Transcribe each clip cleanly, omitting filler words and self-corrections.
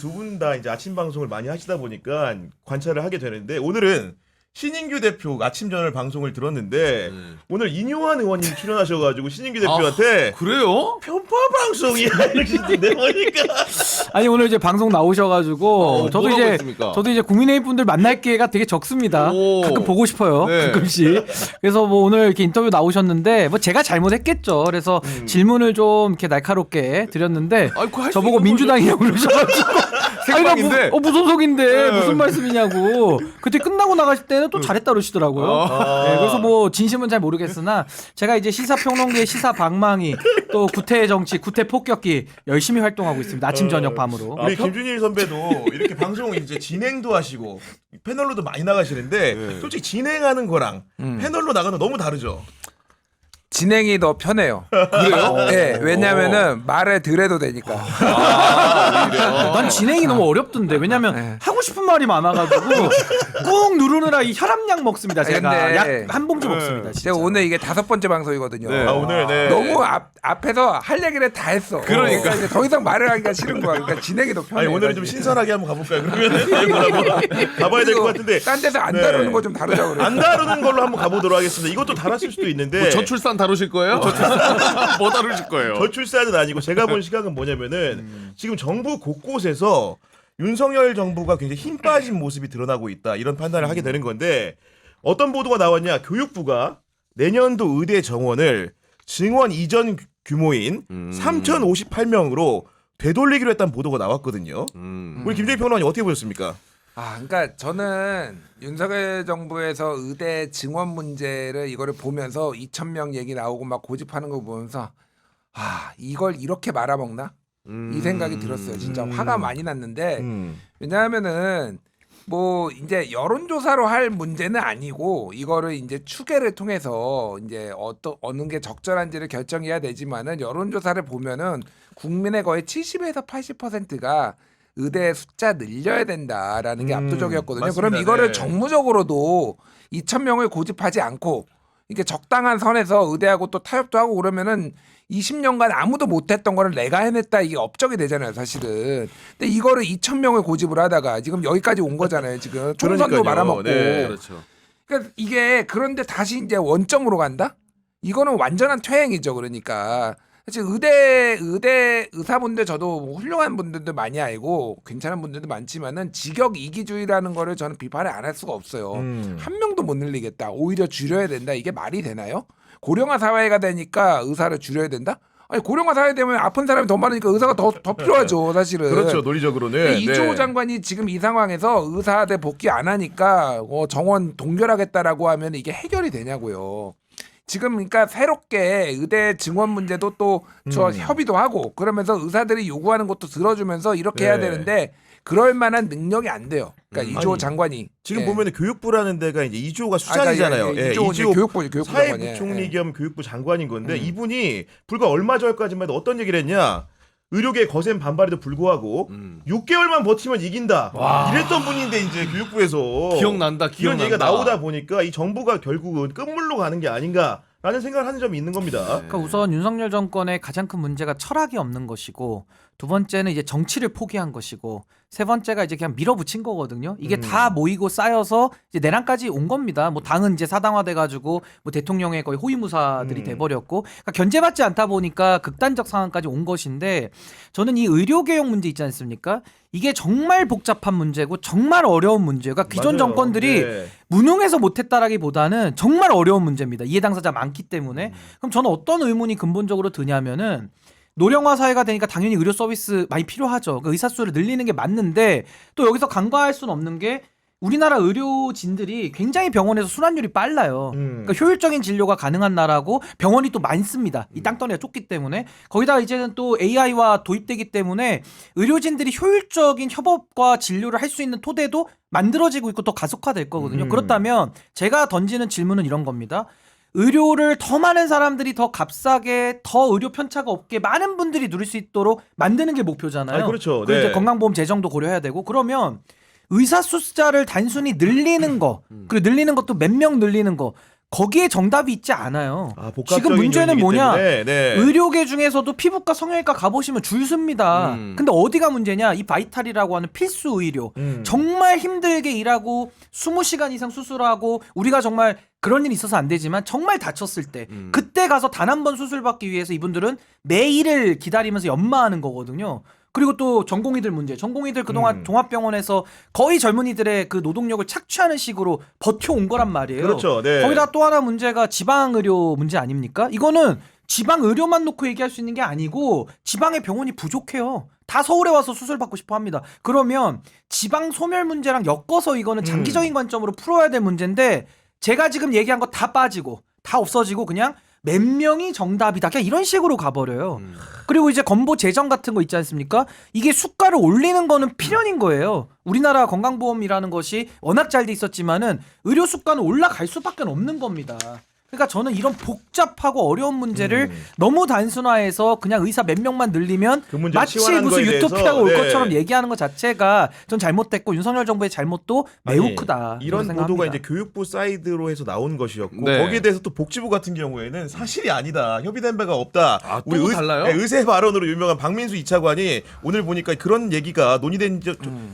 두 분 다 이제 아침 방송을 많이 하시다 보니까 관찰을 하게 되는데 오늘은 신인규 대표 아침저녁 방송을 들었는데 오늘 인요한 의원님 출연하셔가지고 신인규 대표한테 그래요? 편파 방송이야 이러시는데 보니까 아니 오늘 이제 방송 나오셔가지고 뭐라고 했습니까? 저도 이제 국민의힘 분들 만날 기회가 되게 적습니다. 오. 가끔 보고 싶어요. 네. 가끔씩. 그래서 뭐 오늘 이렇게 인터뷰 나오셨는데 뭐 제가 잘못했겠죠. 그래서 질문을 좀 이렇게 날카롭게 드렸는데 아니, 그거 할수 저보고 있는 민주당이라고 그러셔가지고. 생방인데. 무슨 속인데 네. 무슨 말씀이냐고. 그때 끝나고 나가실 때는 또 잘했다 그러시더라고요. 네, 그래서 뭐 진심은 잘 모르겠으나 제가 이제 시사평론계의 시사방망이 또 구태 정치, 구태 폭격기 열심히 활동하고 있습니다. 아침 저녁 밤으로. 우리 김준일 선배도 이렇게 방송 이제 진행도 하시고 패널로도 많이 나가시는데 솔직히 진행하는 거랑 패널로 나가는 거 너무 다르죠. 진행이 더 편해요. 그래요? 네, 왜냐면은 말을 들어도 되니까. 난 진행이 너무 어렵던데 왜냐면 하고 싶은 말이 많아가지고 꾹 누르느라 이 혈압약 먹습니다. 제가 근데 약 한 봉지 먹습니다. 진짜. 제가 오늘 이게 5번째 방송이거든요. 네. 아 오늘 네. 너무 앞에서 할 얘기를 다 했어. 그러니까. 이제 더 이상 말을 하기가 싫은 거야. 그러니까 진행이 더 편해. 아니 오늘은 좀 신선하게 한번 가볼까요? 그러면 가봐야 될 것 같은데 딴 데서 안 네. 다루는 거 좀 다루자고 그래. 안 다루는 걸로 한번 가보도록 하겠습니다. 이것도 다뤘을 수도 있는데 뭐 저출산 다루실 거예요? 뭐 다루실 거예요? 저출산은 아니고 제가 본 시각은 뭐냐면은 지금 정부 곳곳에서 윤석열 정부가 굉장히 힘 빠진 모습이 드러나고 있다 이런 판단을 하게 되는 건데 어떤 보도가 나왔냐 교육부가 내년도 의대 정원을 증원 이전 규모인 3,058명으로 되돌리기로 했다는 보도가 나왔거든요. 우리 김재희 평론가님 어떻게 보셨습니까? 그러니까 저는 윤석열 정부에서 의대 증원 문제를 이거를 보면서 2,000명 얘기 나오고 막 고집하는 거 보면서 이걸 이렇게 말아먹나? 이 생각이 들었어요. 진짜 화가 많이 났는데 왜냐하면은 뭐 이제 여론조사로 할 문제는 아니고 이거를 이제 추계를 통해서 이제 어느 게 적절한지를 결정해야 되지만은 여론조사를 보면은 국민의 거의 70에서 80%가 의대 숫자 늘려야 된다라는 게 압도적이었거든요. 맞습니다. 그럼 이거를 네. 정무적으로도 2,000명을 고집하지 않고 이게 적당한 선에서 의대하고 또 타협도 하고 그러면은 20년간 아무도 못했던 거를 내가 해냈다 이게 업적이 되잖아요, 사실은. 근데 이거를 2,000명을 고집을 하다가 지금 여기까지 온 거잖아요, 지금 총선도 그러니까요. 말아먹고. 네. 그렇죠. 그러니까 이게 그런데 다시 이제 원점으로 간다? 이거는 완전한 퇴행이죠, 그러니까. 사실 의대 의사분들 저도 뭐 훌륭한 분들도 많이 알고 괜찮은 분들도 많지만은 직역 이기주의라는 거를 저는 비판을 안 할 수가 없어요. 한 명도 못 늘리겠다. 오히려 줄여야 된다. 이게 말이 되나요? 고령화 사회가 되니까 의사를 줄여야 된다? 아니 고령화 사회 되면 아픈 사람이 더 많으니까 의사가 더 필요하죠, 사실은. 그렇죠 논리적으로는 이주호 네. 장관이 지금 이 상황에서 의사대 복귀 안 하니까 정원 동결하겠다라고 하면 이게 해결이 되냐고요. 지금 그러니까 새롭게 의대 증원 문제도 또 저 협의도 하고 그러면서 의사들이 요구하는 것도 들어주면서 이렇게 해야 네. 되는데 그럴 만한 능력이 안 돼요. 그러니까 이주호 아니, 장관이 지금 예. 보면은 교육부라는 데가 이제 이주호가 수장이잖아요. 그러니까 이주호 이제 교육부 사회부총리 장관이에요. 겸 교육부 장관인 건데 이분이 불과 얼마 전까지만 해도 어떤 얘기를 했냐? 의료계 거센 반발에도 불구하고 6개월만 버티면 이긴다. 이랬던 분인데 이제 교육부에서 기억난다. 이런 기억난다. 얘기가 나오다 보니까 이 정부가 결국은 끝물로 가는 게 아닌가라는 생각을 하는 점이 있는 겁니다. 그러니까 우선 윤석열 정권의 가장 큰 문제가 철학이 없는 것이고 두 번째는 이제 정치를 포기한 것이고 세 번째가 이제 그냥 밀어붙인 거거든요. 이게 다 모이고 쌓여서 이제 내란까지 온 겁니다. 뭐 당은 이제 사당화돼 가지고 뭐 대통령의 거의 호위무사들이 돼버렸고 그러니까 견제받지 않다 보니까 극단적 상황까지 온 것인데 저는 이 의료개혁 문제 있지 않습니까? 이게 정말 복잡한 문제고 정말 어려운 문제가 기존 맞아요. 정권들이 네. 무능해서 못했다라기보다는 정말 어려운 문제입니다. 이해 당사자 많기 때문에. 그럼 저는 어떤 의문이 근본적으로 드냐면은 노령화 사회가 되니까 당연히 의료 서비스 많이 필요하죠. 그 의사 수를 늘리는 게 맞는데 또 여기서 간과할 수는 없는 게 우리나라 의료진들이 굉장히 병원에서 순환율이 빨라요. 그러니까 효율적인 진료가 가능한 나라고 병원이 또 많습니다. 이 땅덩이가 좁기 때문에 거기다가 이제는 또 AI와 도입되기 때문에 의료진들이 효율적인 협업과 진료를 할 수 있는 토대도 만들어지고 있고 더 가속화될 거거든요. 그렇다면 제가 던지는 질문은 이런 겁니다. 의료를 더 많은 사람들이 더 값싸게 더 의료 편차가 없게 많은 분들이 누릴 수 있도록 만드는 게 목표잖아요. 아니, 그렇죠. 그리고 이제 네. 건강보험 재정도 고려해야 되고 그러면 의사 숫자를 단순히 늘리는 거 그리고 늘리는 것도 몇 명 늘리는 거 거기에 정답이 있지 않아요. 복합적인 지금 문제는 요인이기 뭐냐? 때문에, 네. 의료계 중에서도 피부과, 성형외과 가보시면 줄 섭니다. 근데 어디가 문제냐? 이 바이탈이라고 하는 필수 의료. 정말 힘들게 일하고 20시간 이상 수술하고 우리가 정말 그런 일이 있어서 안 되지만 정말 다쳤을 때 그때 가서 단 한 번 수술받기 위해서 이분들은 매일을 기다리면서 연마하는 거거든요. 그리고 또 전공의들 문제. 전공의들 그동안 종합병원에서 거의 젊은이들의 그 노동력을 착취하는 식으로 버텨온 거란 말이에요. 그렇죠. 네. 거기다 또 하나 문제가 지방의료 문제 아닙니까? 이거는 지방의료만 놓고 얘기할 수 있는 게 아니고 지방의 병원이 부족해요. 다 서울에 와서 수술 받고 싶어 합니다. 그러면 지방 소멸 문제랑 엮어서 이거는 장기적인 관점으로 풀어야 될 문제인데 제가 지금 얘기한 거 다 빠지고 다 없어지고 그냥 몇 명이 정답이다. 그냥 이런 식으로 가버려요. 그리고 이제 건보 재정 같은 거 있지 않습니까? 이게 수가를 올리는 거는 필연인 거예요. 우리나라 건강보험이라는 것이 워낙 잘 돼 있었지만은 의료 수가는 올라갈 수밖에 없는 겁니다. 그러니까 저는 이런 복잡하고 어려운 문제를 너무 단순화해서 그냥 의사 몇 명만 늘리면 그 문제를 마치 치환하는 무슨 거에 대해서, 유토피아가 올 네. 것처럼 얘기하는 것 자체가 전 잘못됐고 윤석열 정부의 잘못도 매우 아니, 크다. 이런 생각합니다. 보도가 이제 교육부 사이드로 해서 나온 것이었고 네. 거기에 대해서 또 복지부 같은 경우에는 사실이 아니다. 협의된 바가 없다. 아, 또 달라요? 의세 발언으로 유명한 박민수 2차관이 오늘 보니까 그런 얘기가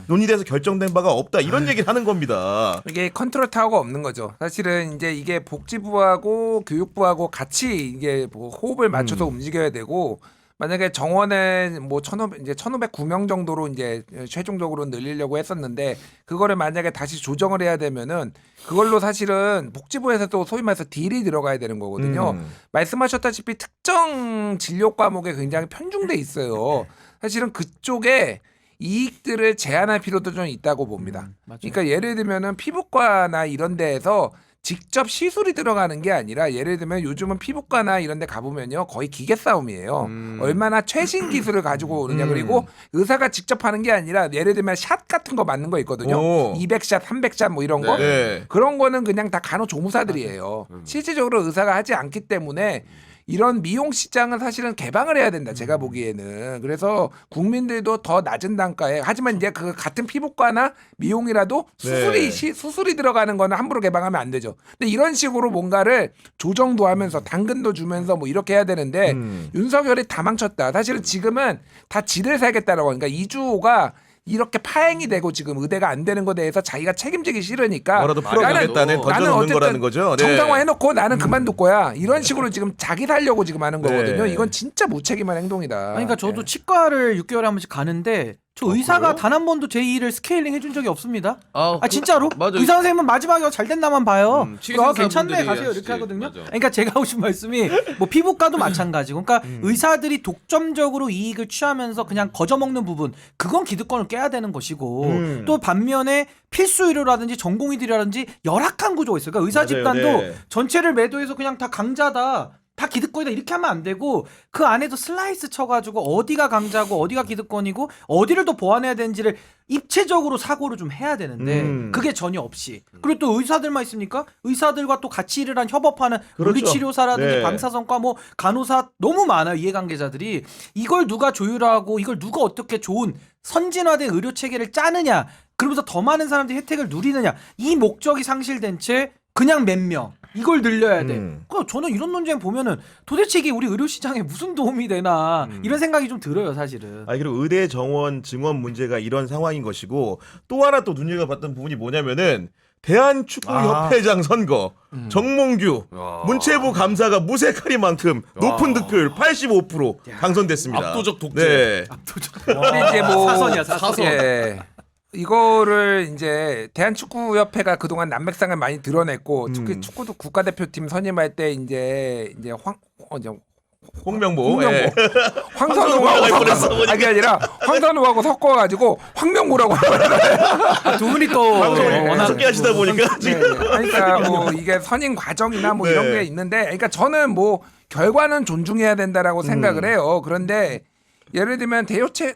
논의돼서 결정된 바가 없다. 이런 얘기를 하는 겁니다. 이게 컨트롤 타워가 없는 거죠. 사실은 이제 이게 복지부하고 교육부하고 같이 이게 뭐 호흡을 맞춰서 움직여야 되고 만약에 정원에 뭐 1,509명 정도로 이제 최종적으로 늘리려고 했었는데 그거를 만약에 다시 조정을 해야 되면은 그걸로 사실은 복지부에서도 소위 말해서 딜이 들어가야 되는 거거든요. 말씀하셨다시피 특정 진료 과목에 굉장히 편중돼 있어요. 사실은 그쪽에 이익들을 제한할 필요도 좀 있다고 봅니다. 그러니까 예를 들면은 피부과나 이런 데에서 직접 시술이 들어가는 게 아니라 예를 들면 요즘은 피부과나 이런 데 가보면요 거의 기계 싸움이에요. 얼마나 최신 기술을 가지고 오느냐. 그리고 의사가 직접 하는 게 아니라 예를 들면 샷 같은 거 맞는 거 있거든요. 오. 200샷, 300샷 뭐 이런 거. 네. 그런 거는 그냥 다 간호조무사들이에요. 실질적으로 의사가 하지 않기 때문에 이런 미용 시장은 사실은 개방을 해야 된다. 제가 보기에는. 그래서 국민들도 더 낮은 단가에 하지만 이제 그 같은 피부과나 미용이라도 수술이 들어가는 거는 함부로 개방하면 안 되죠. 근데 이런 식으로 뭔가를 조정도 하면서 당근도 주면서 뭐 이렇게 해야 되는데 윤석열이 다 망쳤다. 사실은 지금은 다 지를 살겠다라고 하니까 이주호가 이렇게 파행이 되고 지금 의대가 안 되는 것에 대해서 자기가 책임지기 싫으니까 뭐라도 풀어가겠다는 던져놓는 거라는 거죠. 네. 정상화 해놓고 나는 그만둘 거야. 이런 식으로 지금 자기 살려고 지금 하는 거거든요. 네. 이건 진짜 무책임한 행동이다. 아니, 그러니까 저도 예. 치과를 6개월에 한 번씩 가는데 저 의사가 그래요? 단 한 번도 제 일을 스케일링 해준 적이 없습니다. 아, 진짜로? 맞아. 의사 선생님은 마지막에 잘 됐나만 봐요. 치의사분들이 괜찮네 가세요 하시지. 이렇게 하거든요. 맞아. 그러니까 제가 하고 싶은 말씀이 뭐 피부과도 마찬가지고, 그러니까 의사들이 독점적으로 이익을 취하면서 그냥 거저먹는 부분, 그건 기득권을 깨야 되는 것이고 또 반면에 필수 의료라든지 전공의들이라든지 열악한 구조가 있어요. 그러니까 의사 맞아요. 집단도 네. 전체를 매도해서 그냥 다 강자다. 다 기득권이다 이렇게 하면 안 되고 그 안에도 슬라이스 쳐가지고 어디가 강자고 어디가 기득권이고 어디를 더 보완해야 되는지를 입체적으로 사고를 좀 해야 되는데 그게 전혀 없이, 그리고 또 의사들만 있습니까? 의사들과 또 같이 일을 한 협업하는 그렇죠. 물리치료사라든지 네. 방사선과 뭐 간호사 너무 많아요. 이해관계자들이. 이걸 누가 조율하고 이걸 누가 어떻게 좋은 선진화된 의료 체계를 짜느냐, 그러면서 더 많은 사람들이 혜택을 누리느냐, 이 목적이 상실된 채 그냥 몇 명 이걸 늘려야 돼. 그러니까 저는 이런 논쟁 보면은 도대체 이게 우리 의료 시장에 무슨 도움이 되나 이런 생각이 좀 들어요, 사실은. 그리고 의대 정원 증원 문제가 이런 상황인 것이고 또 하나 또 눈여겨봤던 부분이 뭐냐면은 대한축구협회장 선거 정몽규 문체부 감사가 무색하리만큼 높은 득표율 85% 당선됐습니다. 압도적 독재. 네. 근데 이제 뭐 사선이야, 사선. 예. 이거를 이제 대한축구협회가 그동안 난맥상을 많이 드러냈고 특히 축구도 국가대표팀 선임할 때 이제 홍명보. 예. 황선우하고 그게 아니라 황선우하고 섞어가지고 황명보라고 두 분이 또 방송을 워낙 6개 하시다 보니까 지금 그러니까 뭐 이게 선임 과정이나 뭐 이런 네. 게 있는데, 그러니까 저는 뭐 결과는 존중해야 된다라고 생각을 해요. 그런데 예를 들면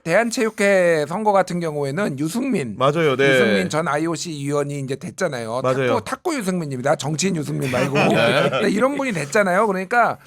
대한체육회 선거 같은 경우에는 유승민 맞아요. 네. 유승민 전 IOC 위원이 이제 됐잖아요. 맞아요. 탁구 유승민입니다. 정치인 유승민 말고 네, 이런 분이 됐잖아요. 그러니까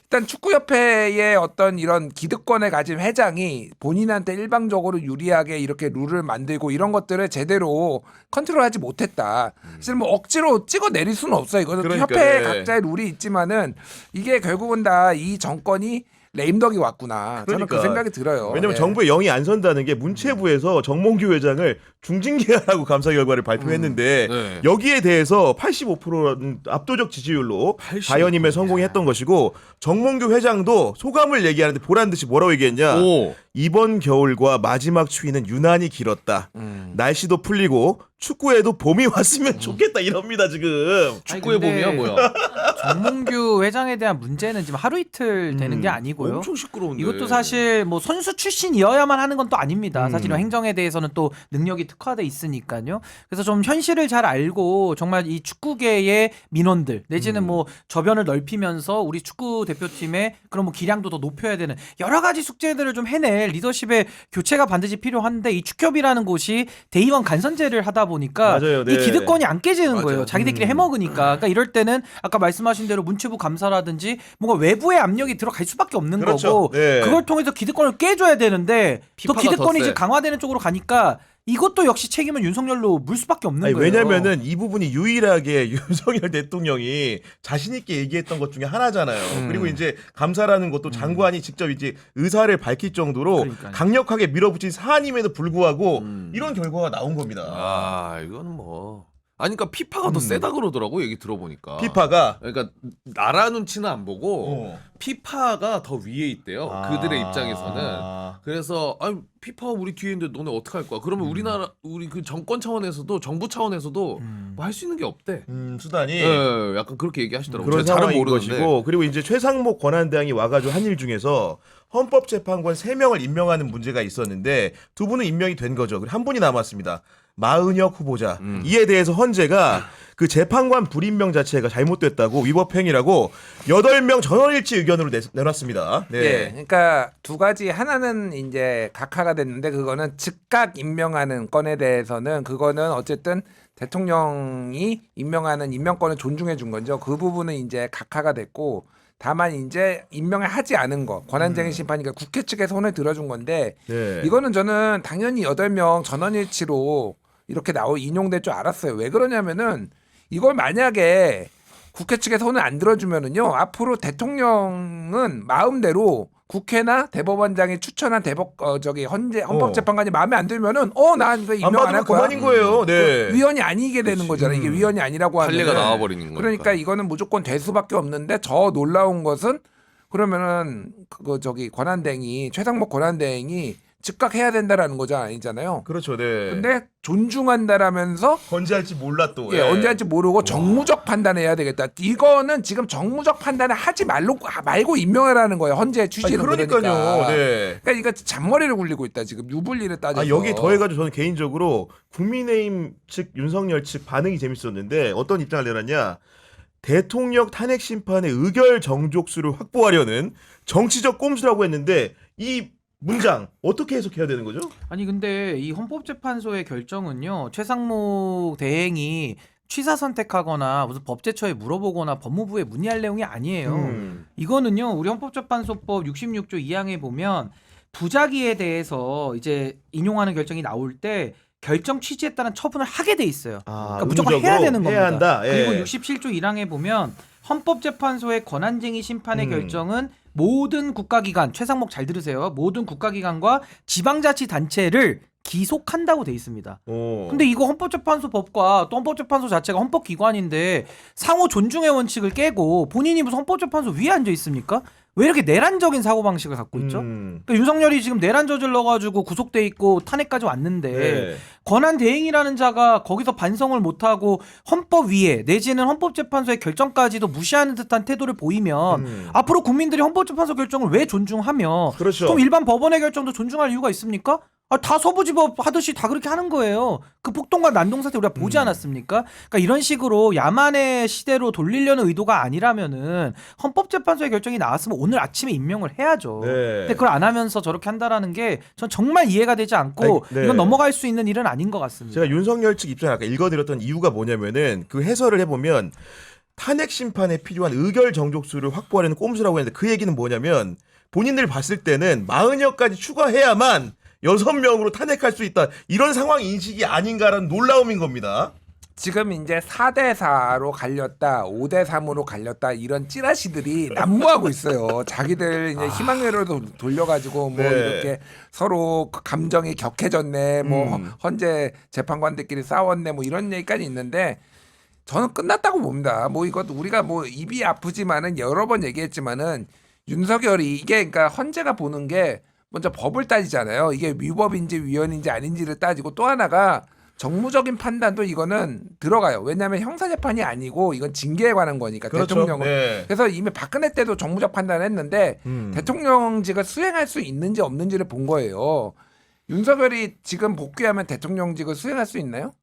일단 축구협회의 어떤 이런 기득권을 가진 회장이 본인한테 일방적으로 유리하게 이렇게 룰을 만들고 이런 것들을 제대로 컨트롤하지 못했다. 사실 뭐 억지로 찍어 내릴 수는 없어요. 이거는 그러니까, 협회 네. 각자의 룰이 있지만은 이게 결국은 다 이 정권이 레임덕이 왔구나. 저는 그 그러니까. 생각이 들어요. 왜냐면 네. 정부에 영이 안 선다는 게 문체부에서 정몽규 회장을 중징계하라고 감사 결과를 발표했는데 네. 여기에 대해서 85%는 압도적 지지율로 85%. 자연임에 성공했던 것이고 정몽규 회장도 소감을 얘기하는데 보란 듯이 뭐라고 얘기했냐. 오. 이번 겨울과 마지막 추위는 유난히 길었다. 날씨도 풀리고 축구에도 봄이 왔으면 좋겠다 이럽니다 지금. 축구의 아니, 근데 봄이야 뭐야? 정몽규 회장에 대한 문제는 지금 하루 이틀 되는 게 아니고요. 엄청 시끄러운데. 이것도 사실 뭐 선수 출신이어야만 하는 건 또 아닙니다. 음. 사실은 행정에 대해서는 또 능력이 특화돼 있으니까요. 그래서 좀 현실을 잘 알고 정말 이 축구계의 민원들 내지는 뭐 저변을 넓히면서 우리 축구 대표팀의 그런 뭐 기량도 더 높여야 되는 여러 가지 숙제들을 좀 해낼 리더십의 교체가 반드시 필요한데 이 축협이라는 곳이 대의원 간선제를 하다 보니까 맞아요, 네. 이 기득권이 안 깨지는 맞아요. 거예요. 자기들끼리 해먹으니까. 그러니까 이럴 때는 아까 말씀하신 대로 문체부 감사라든지 뭔가 외부의 압력이 들어갈 수밖에 없는 그렇죠. 거고 네. 그걸 통해서 기득권을 깨줘야 되는데 더 피파가 기득권이 더 이제 세. 강화되는 쪽으로 가니까 이것도 역시 책임은 윤석열로 물 수밖에 없는 아니, 거예요. 왜냐면은 이 부분이 유일하게 윤석열 대통령이 자신 있게 얘기했던 것 중에 하나잖아요. 그리고 이제 감사라는 것도 장관이 직접 이제 의사를 밝힐 정도로 그러니까요. 강력하게 밀어붙인 사안임에도 불구하고 이런 결과가 나온 겁니다. 아 이거는 뭐. 아니 그러니까 피파가 더 세다 그러더라고 얘기 들어보니까. 피파가 그러니까 나라 눈치는 안 보고 어. 피파가 더 위에 있대요. 그들의 입장에서는. 아. 그래서 아니 피파가 우리 뒤에 있는데 너네 어떻게 할 거야? 그러면 우리나라 우리 그 정권 차원에서도 정부 차원에서도 뭐 할 수 있는 게 없대. 수단이 예, 약간 그렇게 얘기하시더라고요. 그런 제가 잘은 상황인 모르는데. 것이고 그리고 이제 최상목 권한대행이 와가지고 한 일 중에서 헌법재판관 3명을 임명하는 문제가 있었는데 두 분은 임명이 된 거죠. 그리고 한 분이 남았습니다. 마은혁 후보자. 이에 대해서 헌재가 그 재판관 불임명 자체가 잘못됐다고 위법행위라고 8명 전원일치 의견으로 내놨습니다. 네. 예, 그러니까 두 가지 하나는 이제 각하가 됐는데 그거는 즉각 임명하는 건에 대해서는 그거는 어쨌든 대통령이 임명하는 임명권을 존중해 준 거죠. 그 부분은 이제 각하가 됐고 다만 이제 임명을 하지 않은 거 권한쟁의 심판이니까 국회 측에 손을 들어준 건데 네. 이거는 저는 당연히 8명 전원일치로 이렇게 인용될 줄 알았어요. 왜 그러냐면은 이걸 만약에 국회 측에 손을 안 들어주면은요 앞으로 대통령은 마음대로 국회나 대법원장이 추천한 헌법재판관이 마음에 안 들면은 난 이거 안 임명 안 받으면 할 거야. 그만인 거예요. 네. 위원이 아니게 되는 거잖아요. 이게 위원이 아니라고 하면 판례가 나와버리는 거니까. 그러니까 이거는 무조건 될 수밖에 없는데 더 놀라운 것은 그러면은 최상목 권한대행이 즉각 해야 된다라는 거죠 아니잖아요. 그렇죠. 네. 근데 존중한다라면서 언제 할지 몰라 또. 예, 언제 할지 모르고 정무적 판단해야 되겠다. 이거는 지금 정무적 판단을 하지 말고 임명하라는 거예요. 헌재 취지는 그러니까요. 그러니까. 네. 그러니까 이거 잔머리를 굴리고 있다 지금 유불리를 따져서. 여기 더해가지고 저는 개인적으로 국민의힘 측 윤석열 측 반응이 재밌었는데 어떤 입장을 내놨냐. 대통령 탄핵 심판의 의결 정족수를 확보하려는 정치적 꼼수라고 했는데 이 문장 어떻게 해석해야 되는 거죠? 아니 근데 이 헌법재판소의 결정은요 최상목 대행이 취사 선택하거나 무슨 법제처에 물어보거나 법무부에 문의할 내용이 아니에요. 이거는요 우리 헌법재판소법 66조 2항에 보면 부작위에 대해서 이제 인용하는 결정이 나올 때 결정 취지에 따른 처분을 하게 돼 있어요. 그러니까 무조건 해야 되는 겁니다. 해야 한다. 예. 그리고 67조 1항에 보면 헌법재판소의 권한쟁의 심판의 결정은 모든 국가기관, 최상목 잘 들으세요. 모든 국가기관과 지방자치단체를 기속한다고 돼 있습니다. 근데 이거 헌법재판소 법과 또 헌법재판소 자체가 헌법기관인데 상호 존중의 원칙을 깨고 본인이 무슨 헌법재판소 위에 앉아 있습니까? 왜 이렇게 내란적인 사고방식을 갖고 있죠? 그러니까 윤석열이 지금 내란 저질러가지고 구속돼 있고 탄핵까지 왔는데 네. 권한 대행이라는 자가 거기서 반성을 못하고 헌법 위에 내지는 헌법재판소의 결정까지도 무시하는 듯한 태도를 보이면 앞으로 국민들이 헌법재판소 결정을 왜 존중하며 그렇죠. 그럼 일반 법원의 결정도 존중할 이유가 있습니까? 다 서부지법 하듯이 다 그렇게 하는 거예요. 그 폭동과 난동 사태 우리가 보지 않았습니까? 그러니까 이런 식으로 야만의 시대로 돌리려는 의도가 아니라면은 헌법재판소의 결정이 나왔으면 오늘 아침에 임명을 해야죠. 네. 근데 그걸 안 하면서 저렇게 한다라는 게 전 정말 이해가 되지 않고 아니, 네. 이건 넘어갈 수 있는 일은 아닌 것 같습니다. 제가 윤석열 측 입장을 아까 읽어드렸던 이유가 뭐냐면은 그 해설을 해보면 탄핵 심판에 필요한 의결 정족수를 확보하려는 꼼수라고 했는데 그 얘기는 뭐냐면 본인들 봤을 때는 40여까지 추가해야만 6명으로 탄핵할 수 있다. 이런 상황 인식이 아닌가라는 놀라움인 겁니다. 지금 이제 4대4로 갈렸다, 5대3으로 갈렸다 이런 찌라시들이 난무하고 있어요. 자기들 이제 희망회로 돌려가지고 뭐 네. 이렇게 서로 그 감정이 격해졌네, 뭐 헌재 재판관들끼리 싸웠네, 뭐 이런 얘기까지 있는데 저는 끝났다고 봅니다. 뭐 이것도 우리가 뭐 입이 아프지만은 여러 번 얘기했지만은 윤석열이 이게 그러니까 헌재가 보는 게 먼저 법을 따지잖아요. 이게 위법인지 위헌인지 아닌지를 따지고 또 하나가 정무적인 판단도 이거는 들어가요. 왜냐하면 형사재판이 아니고 이건 징계에 관한 거니까 그렇죠. 대통령은. 네. 그래서 이미 박근혜 때도 정무적 판단을 했는데 대통령직을 수행할 수 있는지 없는지를 본 거예요. 윤석열이 지금 복귀하면 대통령직을 수행할 수 있나요?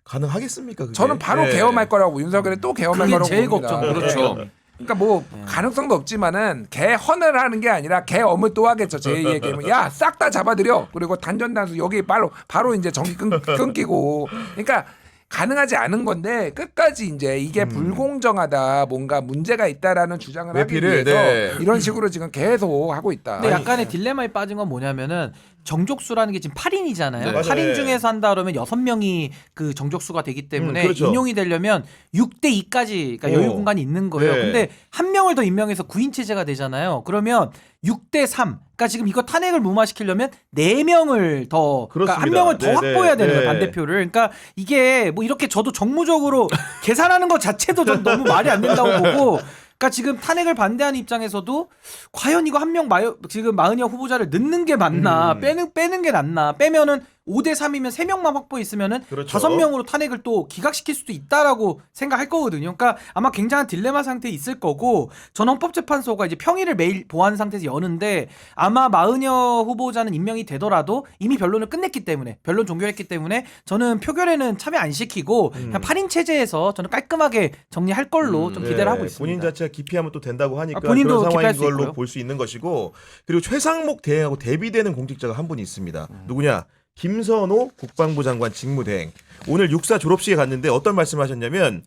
가능하겠습니까? 그게? 저는 바로 네. 개엄할 거라고 윤석열이 또 개엄할 그게 거라고 제일 봅니다. 걱정. 그렇죠. 그러니까 뭐 가능성도 없지만은 개헌을 하는 게 아니라 개엄을 또 하겠죠. 제 얘기하면 야 싹 다 잡아들여. 그리고 단전단수 여기 바로 이제 전기 끊기고. 그러니까 가능하지 않은 건데 끝까지 이제 이게 불공정하다, 뭔가 문제가 있다라는 주장을 하기 외피를, 위해서 네. 이런 식으로 지금 계속 하고 있다. 근데 약간의 딜레마에 빠진 건 뭐냐면은 정족수라는 게 지금 8인이잖아요. 네. 8인 맞아요. 중에서 한다 그러면 6명이 그 정족수가 되기 때문에 그렇죠. 인용이 되려면 6대 2까지 그러니까 여유 오. 공간이 있는 거예요. 네. 근데 한 명을 더 임명해서 9인 체제가 되잖아요. 그러면 6대 3. 그러니까 지금 이거 탄핵을 무마시키려면 4명을 더 그러니까 한 그렇습니다. 명을 더 네, 확보해야 네, 되는 거예요. 네. 반대표를. 그러니까 이게 뭐 이렇게 저도 정무적으로 계산하는 것 자체도 전 너무 말이 안 된다고 보고 그러니까 지금 탄핵을 반대하는 입장에서도 과연 이거 한 명 지금 마흔여 후보자를 넣는 게 맞나 빼는 게 낫나 빼면은 5대 3이면 3명만 확보했으면은 그렇죠. 5명으로 탄핵을 또 기각시킬 수도 있다라고 생각할 거거든요. 그러니까 아마 굉장한 딜레마 상태에 있을 거고 전 헌법재판소가 이제 평일을 매일 보완 상태에서 여는데 아마 마흔여 후보자는 임명이 되더라도 이미 변론을 끝냈기 때문에 변론 종결했기 때문에 저는 표결에는 참여 안 시키고 그냥 8인 체제에서 저는 깔끔하게 정리할 걸로 좀 기대를 하고 있습니다. 본인 자체가 기피하면 또 된다고 하니까 본인도 그런 기피할 상황인 수 걸로 있고요. 볼 수 있는 것이고 그리고 최상목 대행하고 대비되는 공직자가 한 분이 있습니다. 누구냐? 김선호 국방부 장관 직무대행. 오늘 육사 졸업식에 갔는데 어떤 말씀을 하셨냐면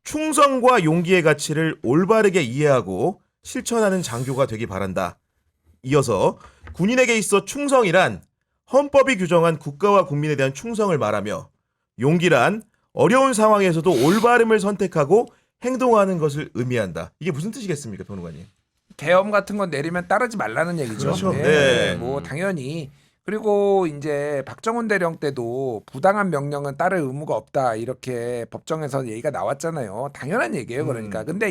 충성과 용기의 가치를 올바르게 이해하고 실천하는 장교가 되기 바란다. 이어서 군인에게 있어 충성이란 헌법이 규정한 국가와 국민에 대한 충성을 말하며 용기란 어려운 상황에서도 올바름을 선택하고 행동하는 것을 의미한다. 이게 무슨 뜻이겠습니까, 변호관님? 계엄 같은 건 내리면 따르지 말라는 얘기죠. 그렇죠. 네. 뭐 당연히. 그리고 이제 박정훈 대령 때도 부당한 명령은 따를 의무가 없다 이렇게 법정에서 얘기가 나왔잖아요. 당연한 얘기예요. 그러니까. 근데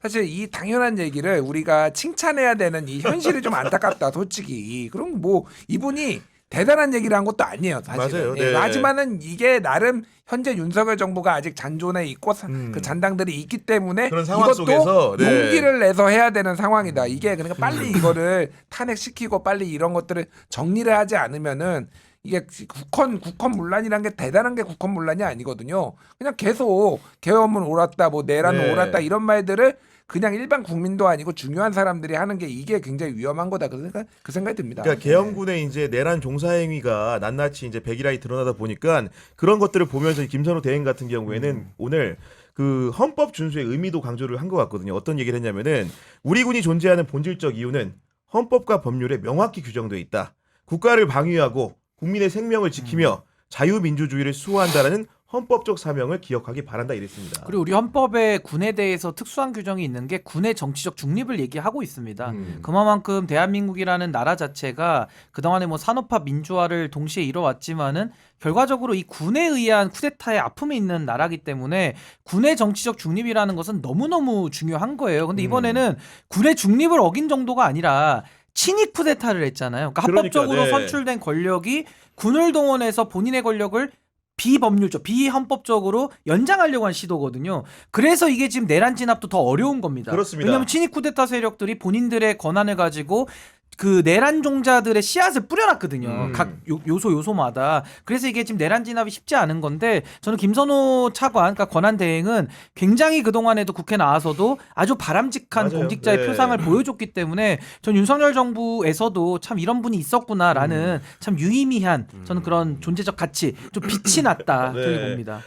사실 이 당연한 얘기를 우리가 칭찬해야 되는 이 현실이 좀 안타깝다. 솔직히. 그럼 뭐 이분이 대단한 얘기를 한 것도 아니에요. 사실은. 맞아요. 예, 네. 하지만은 이게 나름 현재 윤석열 정부가 아직 잔존에 있고 그 잔당들이 있기 때문에 그런 상황 이것도 속에서, 네. 용기를 내서 해야 되는 상황이다. 이게 그러니까 빨리 이거를 탄핵시키고 빨리 이런 것들을 정리를 하지 않으면은 이게 국헌 문란이란 게 대단한 게 국헌 문란이 아니거든요. 그냥 계속 계엄은 옳았다, 뭐 내란은 네. 옳았다 이런 말들을 그냥 일반 국민도 아니고 중요한 사람들이 하는 게 이게 굉장히 위험한 거다. 그 생각이 듭니다. 그러니까 계엄군의 이제 내란 종사 행위가 낱낱이 이제 백일하게 드러나다 보니까 그런 것들을 보면서 김선호 대행 같은 경우에는 오늘 그 헌법 준수의 의미도 강조를 한 것 같거든요. 어떤 얘기를 했냐면은 우리 군이 존재하는 본질적 이유는 헌법과 법률에 명확히 규정돼 있다. 국가를 방위하고 국민의 생명을 지키며 자유민주주의를 수호한다라는 헌법적 사명을 기억하기 바란다 이랬습니다. 그리고 우리 헌법에 군에 대해서 특수한 규정이 있는 게 군의 정치적 중립을 얘기하고 있습니다. 그만큼 대한민국이라는 나라 자체가 그동안에 뭐 산업화 민주화를 동시에 이뤄왔지만은 결과적으로 이 군에 의한 쿠데타의 아픔이 있는 나라기 때문에 군의 정치적 중립이라는 것은 너무너무 중요한 거예요. 근데 이번에는 군의 중립을 어긴 정도가 아니라 친위 쿠데타를 했잖아요. 그러니까 합법적으로 그러니까, 네. 선출된 권력이 군을 동원해서 본인의 권력을 비법률적, 비헌법적으로 연장하려고 한 시도거든요. 그래서 이게 지금 내란 진압도 더 어려운 겁니다. 그렇습니다. 왜냐하면 친위 쿠데타 세력들이 본인들의 권한을 가지고 그 내란 종자들의 씨앗을 뿌려놨거든요. 음. 각 요소마다. 그래서 이게 지금 내란 진압이 쉽지 않은 건데 저는 김선호 차관, 그러니까 권한대행은 굉장히 그 동안에도 국회 나와서도 아주 바람직한 맞아요. 공직자의 네. 표상을 보여줬기 때문에 전 윤석열 정부에서도 참 이런 분이 있었구나라는 참 유의미한 저는 그런 존재적 가치, 좀 빛이 났다 네. 저희 봅니다.